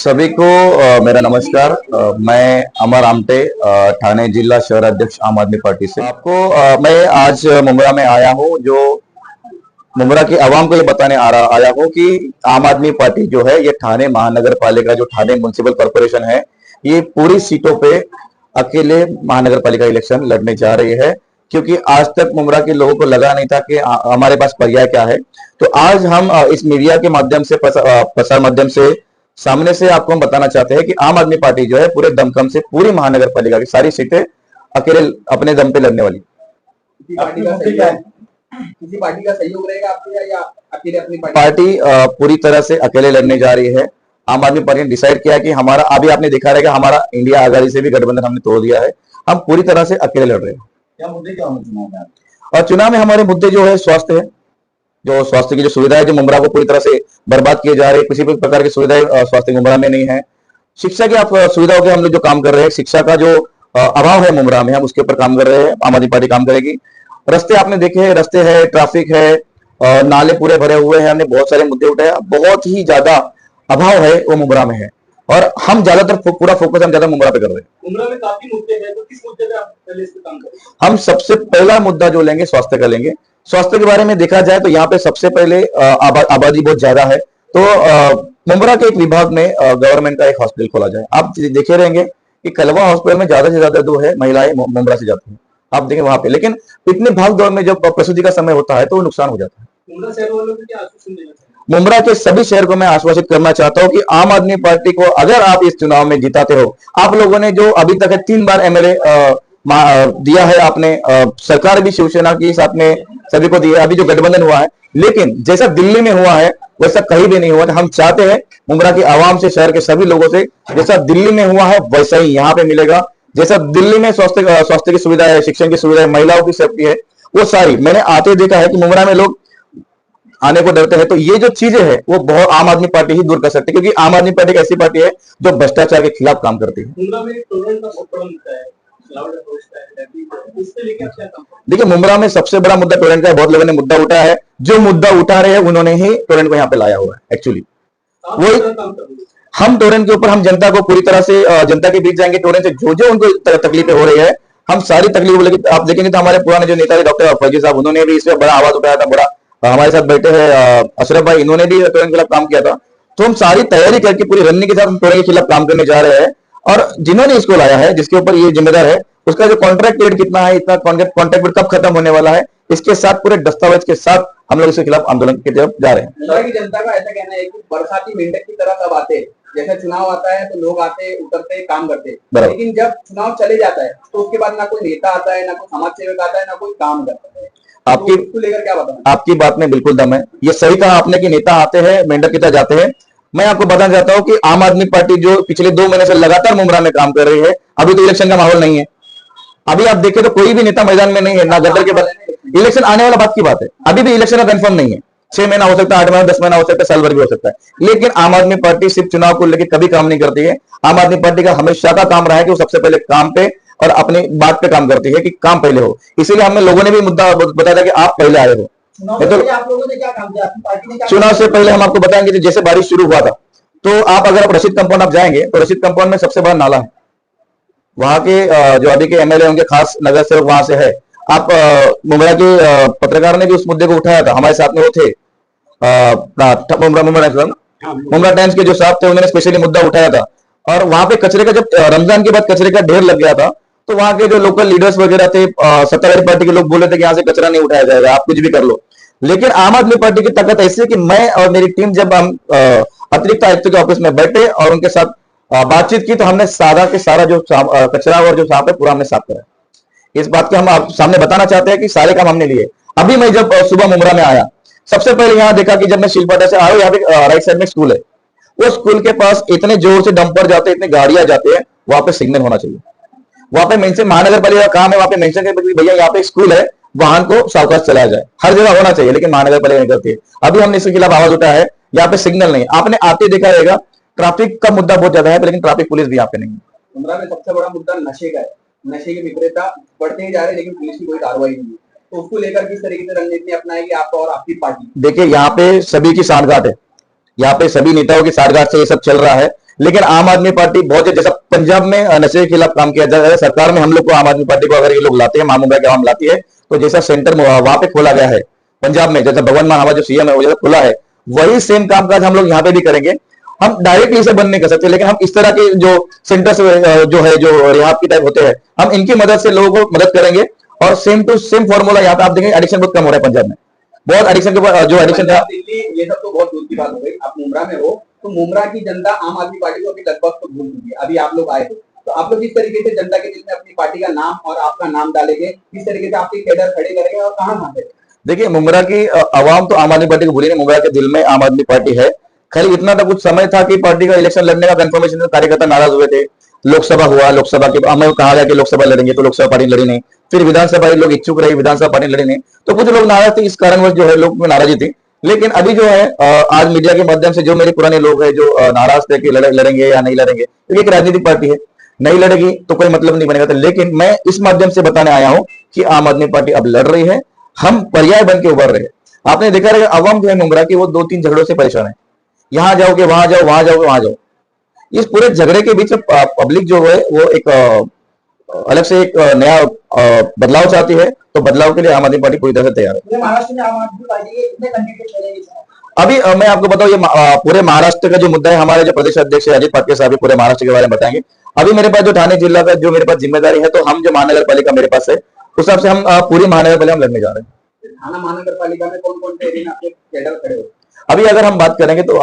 सभी को मेरा नमस्कार। मैं अमर आमटे, ठाणे जिला शहर अध्यक्ष आम आदमी पार्टी से। आपको मैं आज मुंब्रा में आया हूँ, जो मुंब्रा की आवाम को ये बताने आया हूँ कि आम आदमी पार्टी जो है ये ठाणे महानगर पालिका, जो ठाणे म्युनिसिपल कॉर्पोरेशन है, ये पूरी सीटों पे अकेले महानगर पालिका इलेक्शन लड़ने जा रही है। क्योंकि आज तक मुंब्रा के लोगों को लगा नहीं था कि हमारे पास पर्याय क्या है। तो आज हम इस मीडिया के माध्यम से, प्रसार माध्यम से सामने से आपको हम बताना चाहते हैं कि आम आदमी पार्टी जो है पूरे दमखम से पूरी महानगर पालिका की सारी सीटें अकेले अपने दम पे लड़ने वाली। किसी पार्टी का सहयोग रहेगा आपके या अकेले अपनी पार्टी पूरी तरह से अकेले लड़ने जा रही है। आम आदमी पार्टी ने डिसाइड किया कि हमारा, अभी आपने देखा रहेगा, हमारा इंडिया आघाड़ी से भी गठबंधन हमने तोड़ दिया है। हम पूरी तरह से अकेले लड़ रहे हैं। क्या मुद्दे क्या होंगे चुनाव में? और चुनाव में हमारे मुद्दे जो है स्वास्थ्य है, जो स्वास्थ्य की जो सुविधा है, जो मुंब्रा को पूरी तरह से बर्बाद किए जा रहे हैं। किसी भी प्रकार की सुविधाएं स्वास्थ्य मुंब्रा में नहीं है। शिक्षा की आप सुविधाओं के हम लोग जो काम कर रहे हैं, शिक्षा का जो अभाव है मुंब्रा में, हम उसके ऊपर काम कर रहे हैं। आम आदमी पार्टी काम करेगी। रस्ते आपने देखे हैं, रस्ते है, ट्रैफिक है, नाले पूरे भरे हुए हैं। हमने बहुत सारे मुद्दे उठाए, बहुत ही ज्यादा अभाव है वो मुंब्रा में है। और हम ज्यादातर पूरा फोकस हम ज्यादा मुंब्रा पे कर रहे हैं। मुंब्रा में काफी मुद्दे हैं, तो किस मुद्दे पे आप पहले इस पे काम करेंगे? हम सबसे पहला मुद्दा जो लेंगे स्वास्थ्य का लेंगे। स्वास्थ्य के बारे में देखा जाए तो यहाँ पे सबसे पहले आबादी बहुत ज्यादा है। तो मुंब्रा के एक विभाग में गवर्नमेंट का एक हॉस्पिटल खोला जाए। आप देखे रहेंगे कि कलवा हॉस्पिटल में ज्यादा से ज्यादा जो है महिलाएं मुंब्रा से जाती हैं, आप देखें वहां पे। लेकिन इतने भाग दौड़ में जब प्रसूति का समय होता है तो नुकसान हो जाता है। मुंब्रा शहर वालों को क्या आश्वासन देना चाहिए? मुंब्रा के सभी शहर को मैं आश्वासित करना चाहता हूं कि आम आदमी पार्टी को अगर आप इस चुनाव में जिताते हो, आप लोगों ने जो अभी तक है 3 बार एमएलए दिया है आपने, सरकार भी शिवसेना की साथ में सभी को दिया, अभी जो गठबंधन हुआ है, लेकिन जैसा दिल्ली में हुआ है वैसा कहीं भी नहीं हुआ। हम चाहते हैं मुंब्रा की आवाम से, शहर के सभी लोगों से, जैसा दिल्ली में हुआ है वैसा ही यहाँ पे मिलेगा। जैसा दिल्ली में स्वास्थ्य की सुविधा है, शिक्षण की सुविधा है, महिलाओं की सेफ्टी है, वो सारी मैंने आते देखा है कि मुंब्रा में लोग आने को डरते हैं। तो ये जो चीजें हैं वो बहुत आम आदमी पार्टी ही दूर कर सकती है, क्योंकि आम आदमी पार्टी एक ऐसी पार्टी है जो भ्रष्टाचार के खिलाफ काम करती है। मुंब्रा में टोरेंट का बहुत बड़ा मुद्दा है, देखिए, मुंब्रा में सबसे बड़ा मुद्दा टोरेंट का है। बहुत लोगों ने मुद्दा उठाया है, जो मुद्दा उठा रहे हैं उन्होंने ही टोरेंट को यहाँ पे लाया हुआ है। एक्चुअली वही हम टोरेंट के ऊपर, हम जनता को पूरी तरह से, जनता के बीच जाएंगे। टोरेंट से जो जो उनको तकलीफें हो रही है, हम सारी तकलीफ लेकिन आप देखेंगे तो हमारे पुराने जो नेता थे डॉक्टर फैजी साहब, उन्होंने भी इसमें बड़ा आवाज उठाया था। बड़ा हमारे साथ बैठे हैं अशरफ भाई, इन्होंने भी टोरेंट के खिलाफ काम किया था। तो हम सारी तैयारी करके पूरी रणनीति के साथ टोरेंट के खिलाफ काम करने जा रहे हैं। और जिन्होंने इसको लाया है, जिसके ऊपर ये जिम्मेदार है, उसका जो कॉन्ट्रैक्ट पीरियड कितना है, इतना कॉन्ट्रैक्ट पीरियड कब खत्म होने वाला है, इसके साथ पूरे दस्तावेज के साथ हम लोग इसके खिलाफ आंदोलन की तरफ जा रहे हैं। मुंब्रा की जनता का ऐसा कहना है कि बरसाती मेंढक की तरह सब आते हैं, जैसे चुनाव आता है तो लोग आते उतरते काम करते, लेकिन जब चुनाव चले जाता है तो उसके बाद ना कोई नेता आता है, ना कोई समाज सेवक आता है, ना कोई काम करता है। आपकी तो लेकर क्या बताना? आपकी बात में बिल्कुल दम है। ये सही कहा आपने कि नेता आते हैं, मेंढक की तरह जाते हैं। मैं आपको बताना चाहता हूं कि आम आदमी पार्टी जो पिछले 2 महीने से लगातार मुंब्रा में काम कर रही है, अभी तो इलेक्शन का माहौल नहीं है। अभी आप देखें तो कोई भी नेता मैदान में नहीं है, ना गद्दर के बाद। इलेक्शन आने वाला बात की बात है, अभी भी इलेक्शन का कंफर्म नहीं है। 6 महीना हो सकता है, 8 महीना, 10 महीना हो सकता है, साल भर भी हो सकता है। लेकिन आम आदमी पार्टी सिर्फ चुनाव को लेकर कभी काम नहीं करती है। आम आदमी पार्टी का हमेशा का काम रहा है कि वो सबसे पहले काम पे और अपनी बात पे काम करती है कि काम पहले हो। इसीलिए हमने लोगों ने भी मुद्दा बताया था कि आप पहले आए हो। तो आप लोगों ने क्या काम किया? आपकी पार्टी ने क्या? चुनाव से पहले हम आपको बताएंगे कि जैसे बारिश शुरू हुआ था, तो आप अगर रशीद कंपाउंड आप जाएंगे तो रशीद कंपाउंड में सबसे बड़ा नाला है। वहां के जो अभी के एमएलए, उनके खास नगर सेवक वहां से है। आप मुंब्रा के पत्रकार ने भी उस मुद्दे को उठाया था, हमारे साथ में वो थे मुंब्रा टाइम्स के जो साहब थे, उन्होंने स्पेशली मुद्दा उठाया था। और वहां पे कचरे का, जब रमजान के बाद कचरे का ढेर लग गया था, तो वहां के जो लोकल लीडर्स वगैरह थे, सत्ताधारी पार्टी के लोग बोले थे कि यहाँ से कचरा नहीं उठाया जाएगा, आप कुछ भी कर लो। लेकिन आम आदमी पार्टी की ताकत ऐसी है कि मैं और मेरी टीम जब हम अतिरिक्त आयुक्त के ऑफिस में बैठे और उनके साथ बातचीत की, तो हमने सारा के सारा जो कचरा और जो साफ है पूरा हमने साफ करा। इस बात के हम आप सामने बताना चाहते हैं कि सारे काम हमने लिए। अभी मैं जब सुबह मुंब्रा में आया, सबसे पहले यहाँ देखा कि जब मैं शिलपाटा से आया, यहाँ पे राइट साइड में स्कूल है। वो स्कूल के पास इतने जोर से डंपर जाते हैं, इतने गाड़ियां जाते हैं, वहां पे सिग्नल होना चाहिए। वहां पे मेंशन, महानगर पालिका का काम है, वहां पे मेंशन करके भैया यहाँ पे स्कूल है, वाहन को सावकाश चलाया जाए। हर जगह होना चाहिए, लेकिन महानगर पालिका नहीं करती है। अभी हमने इसके खिलाफ आवाज उठाया है, यहाँ पे सिग्नल नहीं। आपने आते देखा रहेगा, ट्रैफिक का मुद्दा बहुत ज्यादा है, लेकिन ट्रैफिक पुलिस भी यहाँ पे नहीं है। मुंब्रा में सबसे बड़ा मुद्दा नशे का है। नशे के विक्रेता बढ़ते ही जा रहे हैं, लेकिन पुलिस की कोई कार्रवाई नहीं है। तो उसको लेकर किस तरीके से रणनीति अपनाएगी आपका और आपकी पार्टी? देखिए, यहाँ पे सभी की साठगांठ है, यहाँ पे सभी नेताओं की साठगांठ से ये सब चल रहा है। लेकिन आम आदमी पार्टी बहुत, जैसा पंजाब में नशे के खिलाफ काम किया जा रहा है, सरकार में हम लोग को आम आदमी पार्टी को अगर ये लोग लाते हैं, मामूंगा के आवाम लाती है, तो जैसा सेंटर वहां पे खोला गया है पंजाब में, जैसा भगवंत मान हमारा जो सीएम है वो जैसा खुला है, वही सेम कामकाज हम लोग यहाँ पे भी करेंगे। हम डायरेक्टली इसे बंद नहीं कर सकते, लेकिन हम इस तरह के जो सेंटर्स जो है, जो रिहाब की टाइप होते हैं, हम इनकी मदद से लोगों को मदद करेंगे। और सेम टू सेम फॉर्मूला यहाँ पे आप देखेंगे, एडिक्शन बहुत कम हो रहा है पंजाब में, बहुत एडिक्शन के जो एडिक्शन था। दिल्ली ये सब तो बहुत दूर की बात हो गई, आप मुमरा में हो, तो मुमरा की जनता आम आदमी पार्टी को अभी लगभग तो भूल चुकी है। अभी आप लोग आए तो आप लोग किस तरीके से जनता के दिल में अपनी पार्टी का नाम और आपका नाम डालेंगे, किस तरीके से आपके कैडर खड़े करेंगे और कहाँ से? देखिए, मुमरा की आवाम तो आम आदमी पार्टी को भूली नहीं, मुमरा के दिल में आम आदमी पार्टी है। खाली इतना तो कुछ समय था कि पार्टी का इलेक्शन लड़ने का कंफर्मेशन में कार्यकर्ता नाराज हुए थे। लोकसभा हुआ, लोकसभा के हमें कहा गया कि लोकसभा लड़ेंगे, तो लोकसभा पार्टी लड़ी नहीं। फिर विधानसभा लोग इच्छुक रहे, विधानसभा पार्टी लड़ी नहीं, तो कुछ लोग नाराज थे, इस कारणवश जो है लोग में नाराजी थी। लेकिन अभी जो है आज मीडिया के माध्यम से जो मेरे पुराने लोग हैं जो नाराज थे कि लड़ेंगे या नहीं लड़ेंगे, क्योंकि एक राजनीतिक पार्टी है, नहीं लड़ेगी तो कोई मतलब नहीं बनेगा। लेकिन मैं इस माध्यम से बताने आया हूं कि आम आदमी पार्टी अब लड़ रही है, हम पर्याय बन के उभर रहे हैं। आपने देखा रहेगा अवाम जो है मुमरा की, वो 2-3 झगड़ों से परेशान है, यहां जाओगे वहां जाओ, वहां जाओगे वहां जाओ। इस पूरे झगड़े के बीच पब्लिक जो है वो एक अलग से एक नया बदलाव चाहती है, तो बदलाव के लिए आम आदमी पार्टी पूरी तरह से तैयार है। महाराष्ट्र में आम आदमी पार्टी के कितने कैंडिडेट चलेंगे? अभी मैं आपको बताऊं, ये पूरे महाराष्ट्र का जो मुद्दा है, हमारे जो प्रदेश अध्यक्ष है अजित पटके साहब पूरे महाराष्ट्र के बारे में बताएंगे। अभी मेरे पास जो ठाणे जिला का जो मेरे पास जिम्मेदारी है, तो हम जो महानगर पालिका मेरे पास है, उस हिसाब से हम पूरी महानगर पालिका लड़ने जा रहे हैं। थाना महानगर पालिका में कौन कौन से एरिया आपके कैडर खड़े हो? अभी अगर हम बात करेंगे तो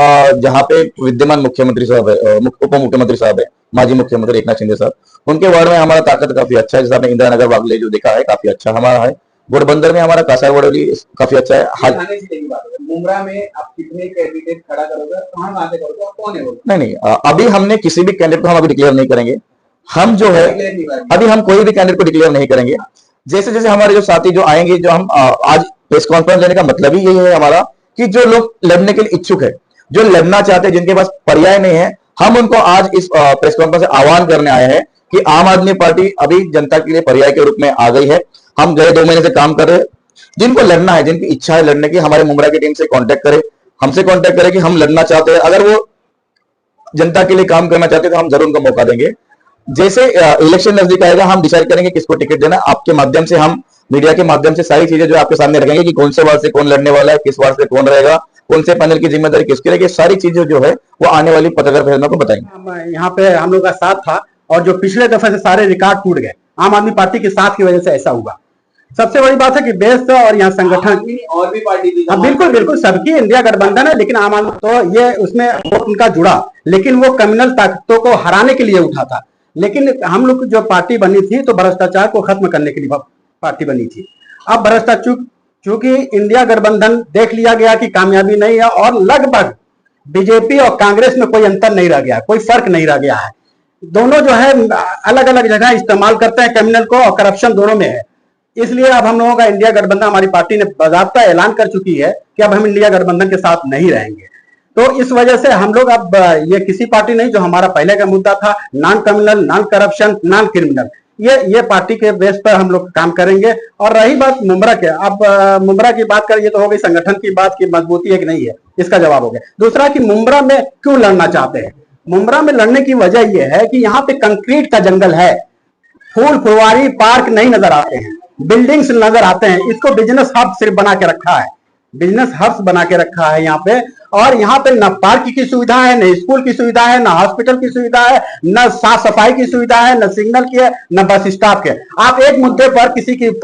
जहाँ पे विद्यमान मुख्यमंत्री साहब है, उप मुख्यमंत्री साहब है, माजी मुख्यमंत्री एकनाथ शिंदे साहब, उनके वार्ड में हमारा ताकत काफी अच्छा है। जैसे आपने इंदिरा नगर वागले जो देखा है, काफी अच्छा हमारा है। घोड़बंदर में हमारा कासारवड़ोली काफी अच्छा है। मुमरा में आप कितने कैंडिडेट खड़ा करोगे, कहाँ से करोगे और कौन है वो? नहीं, अभी हमने किसी भी कैंडिडेट को हम अभी डिक्लेयर नहीं करेंगे। हम जो है अभी हम कोई भी कैंडिडेट को डिक्लेयर नहीं करेंगे। जैसे जैसे हमारे जो साथी जो आएंगे, जो हम आज प्रेस कॉन्फ्रेंस लेने का मतलब ही यही है हमारा, कि जो लोग लड़ने के लिए इच्छुक है, जो लड़ना चाहते हैं, जिनके पास पर्याय नहीं है, हम उनको आज इस प्रेस कॉन्फ्रेंस से आह्वान करने आए हैं कि आम आदमी पार्टी अभी जनता के लिए पर्याय के रूप में आ गई है। हम गए 2 महीने से काम कर रहे हैं। जिनको लड़ना है, जिनकी इच्छा है लड़ने की, हमारे मुमरा की टीम से कांटेक्ट करें, हमसे कांटेक्ट करें कि हम लड़ना चाहते हैं। अगर वो जनता के लिए काम करना चाहते हैं तो हम जरूर उनको मौका देंगे। जैसे इलेक्शन नजदीक आएगा, हम डिसाइड करेंगे किसको टिकट देना। आपके माध्यम से, हम मीडिया के माध्यम से सारी चीजें जो आपके सामने रखेंगे कि कौन से वार्ड से कौन लड़ने वाला है, किस वार्ड से कौन रहेगा, कौन से पैनल की जिम्मेदारी किसकी रहेगी, सारी चीजें जो है वो आने वाली पत्रकार परिषद को बताएंगे। यहाँ पे हम लोग का साथ था, और जो पिछले दफे से सारे रिकॉर्ड टूट गए, आम आदमी पार्टी के साथ की वजह से ऐसा हुआ। सबसे बड़ी बात है कि देश और यहाँ संगठन और भी पार्टी थी, बिल्कुल बिल्कुल सबकी इंडिया गठबंधन है, लेकिन आम आदमी तो ये उसमें वोट उनका जुड़ा, लेकिन वो कम्युनल ताकतों को हराने के लिए उठा था। लेकिन हम लोग जो पार्टी बनी थी तो भ्रष्टाचार को खत्म करने के लिए पार्टी बनी थी। अब भ्रष्टाचार चूंकि इंडिया गठबंधन देख लिया गया कि कामयाबी नहीं है, और लगभग बीजेपी और कांग्रेस में कोई अंतर नहीं रह गया, कोई फर्क नहीं रह गया है। दोनों जो है अलग अलग जगह इस्तेमाल करते हैं क्रिमिनल को, और करप्शन दोनों में है। इसलिए अब हम लोगों का इंडिया गठबंधन, हमारी पार्टी ने बाकायदा ऐलान कर चुकी है कि अब हम इंडिया गठबंधन के साथ नहीं रहेंगे। तो इस वजह से हम लोग अब ये किसी पार्टी नहीं, जो हमारा पहले का मुद्दा था, non communal, non corruption, non criminal, ये पार्टी के बेस पर हम लोग काम करेंगे। और रही बात मुमरा के, अब मुमरा की बात करें, ये तो हो गई संगठन की बात की मजबूती है कि नहीं है, इसका जवाब हो गया। दूसरा कि मुमरा में क्यों लड़ना चाहते हैं। मुमरा में लड़ने की वजह यह है कि यहाँ पे कंक्रीट का जंगल है, फूल फुलवारी पार्क नहीं नजर आते हैं, बिल्डिंग्स नजर आते हैं। इसको बिजनेस हब सिर्फ बना के रखा है, बिजनेस हब्स बना के रखा है यहाँ पे। और यहाँ पे न पार्क की सुविधा है, न स्कूल की सुविधा है, न हॉस्पिटल की सुविधा है, न साफ सफाई की सुविधा है, न सिग्नल की है, न बस स्टॉप के। आप एक मुद्दे पर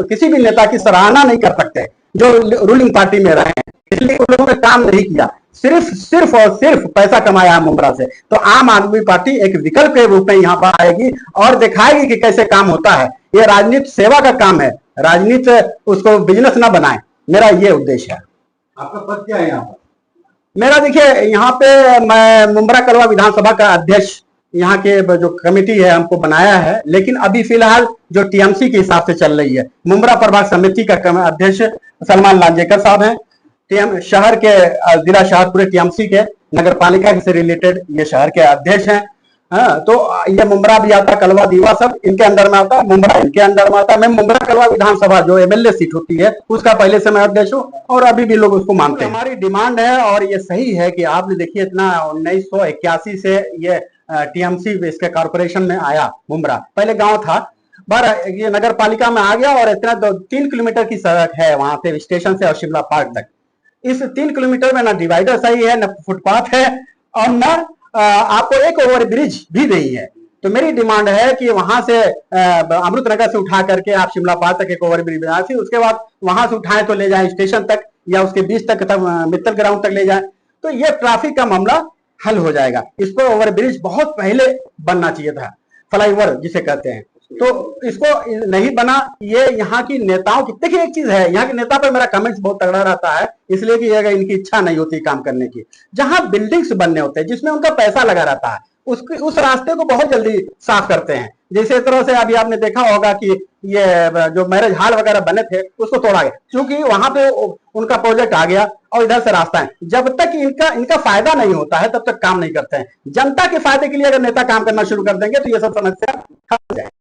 किसी भी नेता की सराहना नहीं कर सकते जो रूलिंग पार्टी में रहे हैं, इसलिए उन लोगों ने काम नहीं किया, सिर्फ और सिर्फ पैसा कमाया है मुमरा से। तो आम आदमी पार्टी एक विकल्प के रूप में यहाँ पर आएगी और दिखाएगी कि कैसे काम होता है। ये राजनीति सेवा का काम है, राजनीति उसको बिजनेस ना बनाए, मेरा ये उद्देश्य है। आपका पद क्या है यहाँ पर? मेरा देखिए, यहाँ पे मैं मुमरा कलवा विधानसभा का अध्यक्ष, यहाँ के जो कमेटी है हमको बनाया है, लेकिन अभी फिलहाल जो टीएमसी के हिसाब से चल रही है, मुमरा प्रभाग समिति का अध्यक्ष सलमान लांजेकर साहब हैं। शहर के जिला शाहपुर टीएमसी के नगर पालिका से रिलेटेड ये शहर के अध्यक्ष हैं। हाँ, तो ये मुमरा भी आता, कलवा दीवा सब इनके अंदर में आता, मुमरा इनके अंदर में आता। मैं मुमरा कलवा विधानसभा जो एमएलए सीट होती है उसका पहले से मैं अध्यक्ष हूँ, और अभी भी लोग उसको मानते हैं। हमारी डिमांड है, और ये सही है कि आपने देखिए इतना 1981 से ये टीएमसी इसके कॉर्पोरेशन में आया मुंब्रा, पहले गांव था, पर ये नगर पालिका में आ गया और इतना 3 किलोमीटर की सड़क है वहां से स्टेशन से और शिमला पार्क तक। इस 3 किलोमीटर में ना डिवाइडर सही है, न फुटपाथ है और न आपको एक ओवर ब्रिज भी नहीं है। तो मेरी डिमांड है कि वहां से अमृत नगर से उठा करके आप शिमला पार्क तक एक ओवर ब्रिज बना, फिर उसके बाद वहां से उठाएं तो ले जाएं स्टेशन तक या उसके बीच तक मित्तल ग्राउंड तक ले जाएं, तो ये ट्रैफिक का मामला हल हो जाएगा। इस पर ओवर ब्रिज बहुत पहले बनना चाहिए था, फ्लाईओवर जिसे कहते हैं, तो इसको नहीं बना। ये यहाँ की नेताओं की, देखिए एक चीज है, यहाँ के नेता पर मेरा कमेंट्स बहुत तगड़ा रहता है, इसलिए कि अगर इनकी इच्छा नहीं होती काम करने की, जहां बिल्डिंग्स बनने होते हैं जिसमें उनका पैसा लगा रहता है, उस रास्ते को बहुत जल्दी साफ करते हैं। जैसे तरह से अभी आपने देखा होगा कि ये जो मैरिज हॉल वगैरह बने थे उसको तोड़ा गया, क्योंकि वहां पे उनका प्रोजेक्ट आ गया और इधर से रास्ता है। जब तक इनका फायदा नहीं होता है तब तक काम नहीं करते हैं। जनता के फायदे के लिए अगर नेता काम करना शुरू कर देंगे तो ये सब समस्या खत्म हो जाएगी।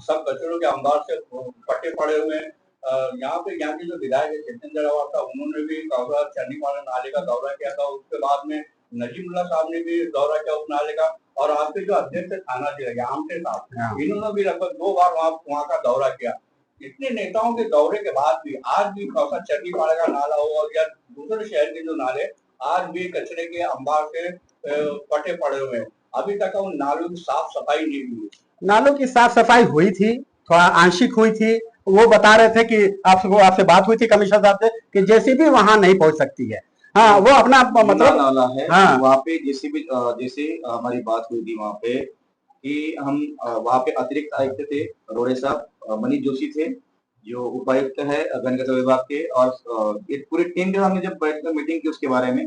सब कचरों के अंबार से पट्टे पड़े हुए हैं। यहाँ के जो विधायक है चेतन जरावाल था, उन्होंने भी चन्नीपाड़ा नाले का दौरा किया था। उसके बाद में नजीमुल्ला साहब ने भी दौरा किया उस नाले का, और आपके जो अध्यक्ष थाना जिला आमटे साहब, इन्होंने भी लगभग 2 बार वहाँ का दौरा किया। इतने नेताओं के दौरे के बाद भी आज भी चन्नीपाड़ा का नाला हो और या दूसरे शहर के जो नाले, आज भी कचरे के अंबार से पट्टे पड़े हुए हैं। अभी तक उन नालों की साफ सफाई नहीं हुई। नालों की साफ सफाई हुई थी, थोड़ा आंशिक हुई थी। वो बता रहे थे कि आपसे बात हुई थी कमिश्नर साहब से कि जेसीबी वहां नहीं पहुंच सकती है। हाँ, वो अपना मतलब नाला है, हाँ, वहाँ पे जेसीबी, जैसे हमारी बात हुई थी वहाँ पे कि हम वहाँ पे अतिरिक्त आयुक्त थे रोड़े साहब, मनीष जोशी थे जो उपायुक्त है गण कचरा विभाग के, और एक पूरी टीम के हमने जब बैठकर मीटिंग की उसके बारे में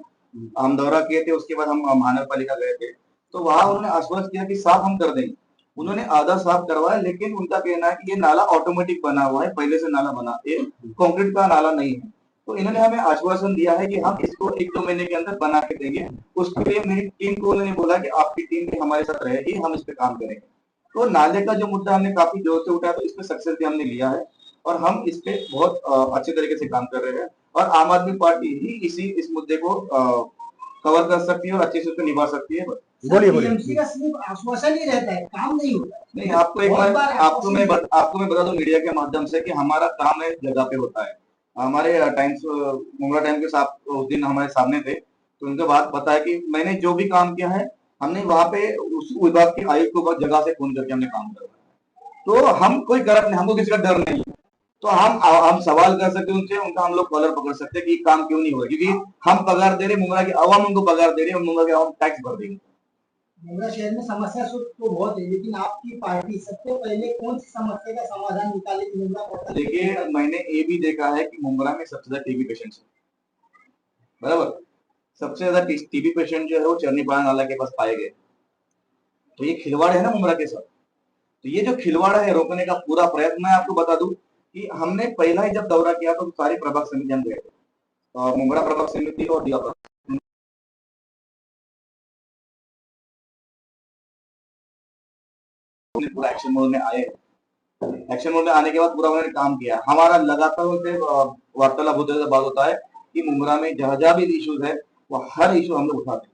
हम दौरा किए थे। उसके बाद हम महानगर पालिका गए थे, तो वहां उन्होंने आश्वस्त किया कि साफ हम कर देंगे। उन्होंने आधा साफ करवाया, लेकिन उनका कहना है कि ये नाला ऑटोमेटिक बना हुआ है, पहले से नाला बना, ये कंक्रीट का नाला नहीं है। तो इन्होंने हमें आश्वासन दिया है कि हम इसको 1-2 महीने के अंदर बना के देंगे। उसके लिए मेरी टीम को उन्होंने बोला कि आपकी टीम भी हमारे साथ रहेगी, हम इस पे काम करेंगे। तो नाले का जो मुद्दा हमने काफी जोर से उठाया, तो इस पे सक्सेस भी हमने लिया है और हम इस पे बहुत अच्छे तरीके से काम कर रहे हैं। और आम आदमी पार्टी ही इस मुद्दे को कवर कर सकती है और अच्छे से उसको निभा सकती है। बोलिए। टीएमसी का सिर्फ आश्वासन ही रहता है, काम नहीं होता। नहीं, आपको मैं बता दूं मीडिया के माध्यम से कि हमारा काम है जगह पे होता है। हमारे टाइम्स मुंब्रा टाइम के साथ उस दिन हमारे सामने थे, तो उनके बात बताया कि मैंने जो भी काम किया है, हमने वहाँ पे उस विभाग के आयुक्त को जगह से फोन करके हमने काम करवाया। तो हम कोई करप्ट नहीं, हमको किसी का डर नहीं। तो हम सवाल कर सकते हैं उनसे, उनका हम लोग कॉलर पकड़ सकते हैं कि काम क्यों नहीं हो रहा, क्योंकि हम पगार दे रहे, मुंब्रा की आवाम उनको पगार दे रही है, मुंब्रा की आवाम टैक्स भर देंगे। मुंब्रा शहर में समस्या तो बहुत है, लेकिन आपकी पार्टी सबसे पहले कौन सी समस्या का समाधान निकालेगी मुंब्रा? देखिए, मैंने ये भी देखा है कि मुंब्रा में सबसे ज्यादा टीबी पेशेंट है, बराबर। सबसे ज्यादा टीबी पेशेंट जो है वो चन्नीपाड़ा नाला के पास पाए गए। तो ये खिलवाड़ है ना मुंब्रा के साथ। तो ये जो खिलवाड़ है रोकने का पूरा प्रयत्न, मैं आपको बता दूं कि हमने पहला ही जब दौरा किया तो सारी प्रभाग समिति हम गए थे, और मुंब्रा प्रभाग समिति और दिया पूरा एक्शन मोड में आए। एक्शन मोड में आने के बाद पूरा उन्होंने काम किया। हमारा लगातार उनसे वार्तालाप होते हुए बात होता है कि मुंब्रा में जहां भी इश्यूज है वो हर इशू हम लोग उठाते हैं,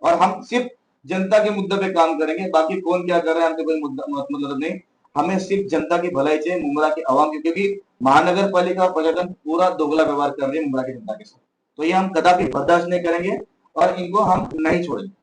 और हम सिर्फ जनता के मुद्दे पे काम करेंगे। बाकी कौन क्या कर रहा है हमको कोई मुद्दा मतलब नहीं, हमें सिर्फ जनता की भलाई चाहिए, मुंब्रा की आवाम की, क्योंकि महानगर पालिका और प्रशासन पूरा दोगला व्यवहार कर रही है मुंब्रा की जनता के साथ। तो ये हम कदापि बर्दाश्त नहीं करेंगे और इनको हम नहीं छोड़ेंगे।